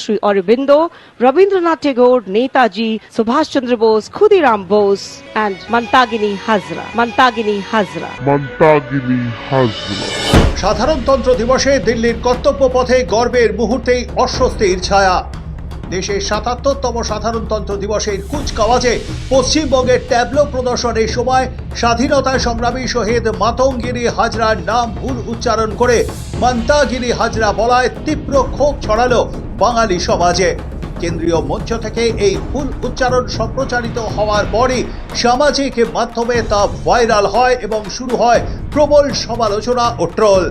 Sri Aurobindo, Rabindranath Tagore, Netaji, Subhash Chandra Bose, Khudiram Bose, and Mantagini Hazra. Mantagini Hazra. Mantagini Hazra. সাধারণতন্ত্র দিবসে দিল্লির কর্তব্য পথে গর্বের মুহূর্তেই অস্বস্তির ছায়া। দেশের ৭৭তম সাধারণতন্ত্র দিবসের কুচকাওয়াজে পশ্চিমবঙ্গের ট্যাবলো প্রদর্শনের সময় স্বাধীনতা সংগ্রামী শহীদ মাতঙ্গিনী হাজরার নাম ভুল উচ্চারণ করে মন্তাগিনি হাজরা বলায় তীব্র ক্ষোভ ছড়ালো বাঙালি সমাজে। কেন্দ্রীয় মঞ্চ থেকে এই ভুল উচ্চারণ সম্প্রচারিত হওয়ার পরই সামাজিক মাধ্যমে তা ভাইরাল হয় এবং শুরু হয় প্রবল সমালোচনা ও troll.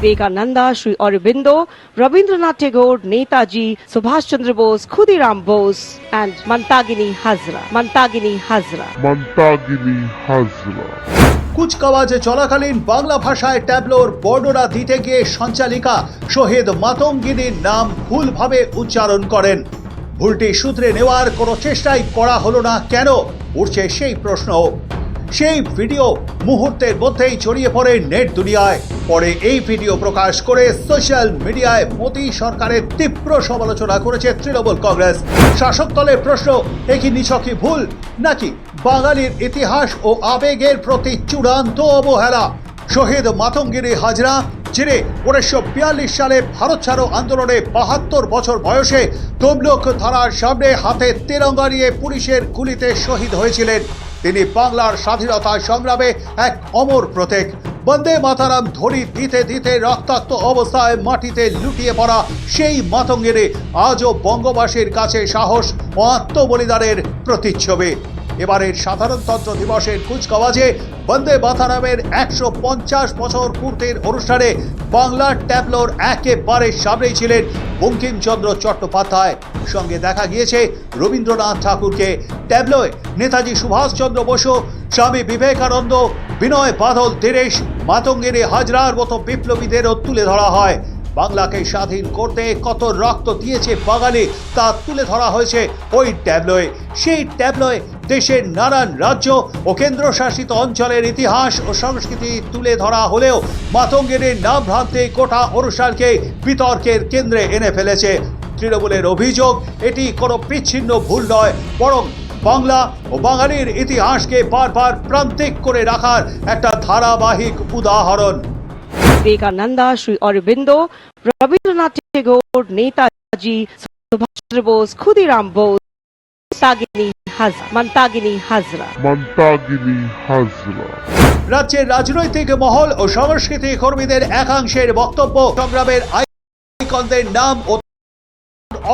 Vivekananda, Sri Aurobindo, Rabindranath Tagore, Netaji, Subhash Chandra Bose, Khudiram Bose, and Mantagini Hazra. Mantagini Hazra. Mantagini Hazra. কুচকাওয়াজে চলাকালীন বাংলা ভাষায় ট্যাবলোর বর্ণনা দিতে গিয়ে সঞ্চালিকা শহীদ মাতঙ্গিনীর নাম ভুলভাবে উচ্চারণ করেন। ভুলটি শুধরে নেওয়ার কোনো চেষ্টাই করা হলো না কেন, উঠছে সেই প্রশ্ন। সেই ভিডিও মুহূর্তের মধ্যেই ছড়িয়ে পড়ে নেট দুনিয়ায়। পরে এই ভিডিও প্রকাশ করে সোশ্যাল মিডিয়ায় মোদী সরকারের তীব্র সমালোচনা করেছে তৃণমূল কংগ্রেস। শাসক দলের প্রশ্ন, এ কি নিছকই ভুল নাকি বাঙালির ইতিহাস ও আবেগের প্রতি চূড়ান্ত অবহেলা? শহীদ মাতঙ্গিনী হাজরা, যিনি 1942 সালে ভারত ছাড়ো আন্দোলনে 72 বছর বয়সে তমলুক থানার সামনে হাতে তেরঙ্গা নিয়ে পুলিশের গুলিতে শহীদ হয়েছিলেন। তিনি বাংলার স্বাধীনতা সংগ্রামে এক অমর প্রতীক। বন্দে মাতারাম ধ্বনি দিতে দিতে রক্তাক্ত অবস্থায় মাটিতে লুটিয়ে পড়া সেই মাতঙ্গিনী আজও বঙ্গবাসীর কাছে সাহস ও আত্মবলিদানের প্রতিচ্ছবি। এবারের সাধারণতন্ত্র দিবসের কুচকাওয়াজে বন্দে মাতারামের 150 বছর পূর্তির অনুষ্ঠানে বাংলার ট্যাবলোর একেবারে সামনেই ছিলেন বঙ্কিমচন্দ্র চট্টোপাধ্যায়। সঙ্গে দেখা গিয়েছে রবীন্দ্রনাথ ঠাকুরকে। ট্যাবলোয় নেতাজি সুভাষচন্দ্র বসু, স্বামী বিবেকানন্দ, বিনয় বাদল দীনেশ, মাতঙ্গিনী হাজরার মতো বিপ্লবীদেরও তুলে ধরা হয়। বাংলাকে স্বাধীন করতে কত রক্ত দিয়েছে বাঙালি তা তুলে ধরা হয়েছে ওই ট্যাবলোয়। সেই ট্যাবলোয় দেশের নানান রাজ্য ও কেন্দ্রশাসিত অঞ্চলের ইতিহাস ও সংস্কৃতি তুলে ধরা হলেও মাতঙ্গিনীর নাম ভ্রান্তি গোটা অনুষ্ঠানকে বিতর্কের কেন্দ্রে এনে ফেলেছে। তৃণমূলের অভিযোগ, এটি কোনো বিচ্ছিন্ন ভুল নয়, বরং বাংলা ও বাঙালির ইতিহাসকে বারবার প্রান্তিক করে রাখার একটা ধারাবাহিক উদাহরণ। Vivekananda, Sri Aurobindo, Rabindranath Tagore, Netaji, Subhash Chandra Bose, Khudiram Bose, Mantagini Hazra. Mantagini Hazra. Mantagini Hazra. রাজ্যের রাজনৈতিক মহল ও সংস্কৃতি কর্মীদের একাংশের বক্তব্য, সংগ্রামের আইকনদের নাম ও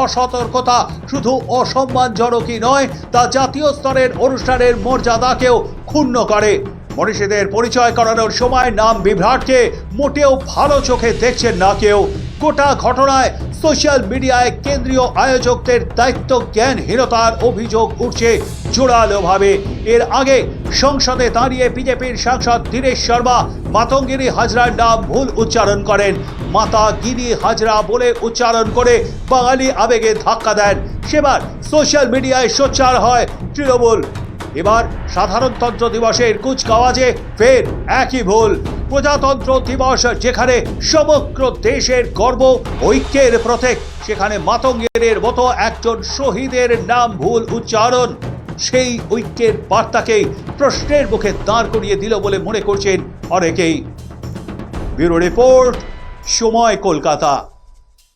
অসতর্কতা শুধু অসম্মানজনকই নয়, তা জাতীয় স্তরের অনুষ্ঠানের মর্যাদাকেও ক্ষুণ্ণ করে। মনীষীদের পরিচয় করানোর সময় নাম বিভ্রাটকে মোটেও ভালো চোখে দেখছেন না কেউ। গোটা ঘটনায় সোশ্যাল মিডিয়ায় কেন্দ্রীয় আয়োজকদের দায়িত্ব জ্ঞানহীনতার অভিযোগ উঠছে জোরালোভাবে। এর আগে সংসদে দাঁড়িয়ে বিজেপির সাংসদ দীনেশ শর্মা মাতঙ্গিনী হাজরার নাম ভুল উচ্চারণ করেন। মাতাগিনি হাজরা বলে উচ্চারণ করে বাঙালি আবেগে ধাক্কা দেন। সেবার সোশ্যাল মিডিয়ায় সোচ্চার হয় তৃণমূল। এবার সাধারণতন্ত্র দিবসের কুচকাওয়াজে ফের একই ভুল। প্রজাতন্ত্র দিবস যেখানে সমগ্র দেশের গর্ব, ঐক্যের প্রতীক, সেখানে মাতঙ্গিনীর মতো একজন শহীদের নাম ভুল উচ্চারণ সেই ঐক্যের বার্তাকেই প্রশ্নের মুখে দাঁড় করিয়ে দিল বলে মনে করছেন অনেকেই। ব্যুরো রিপোর্ট, সময়, কলকাতা।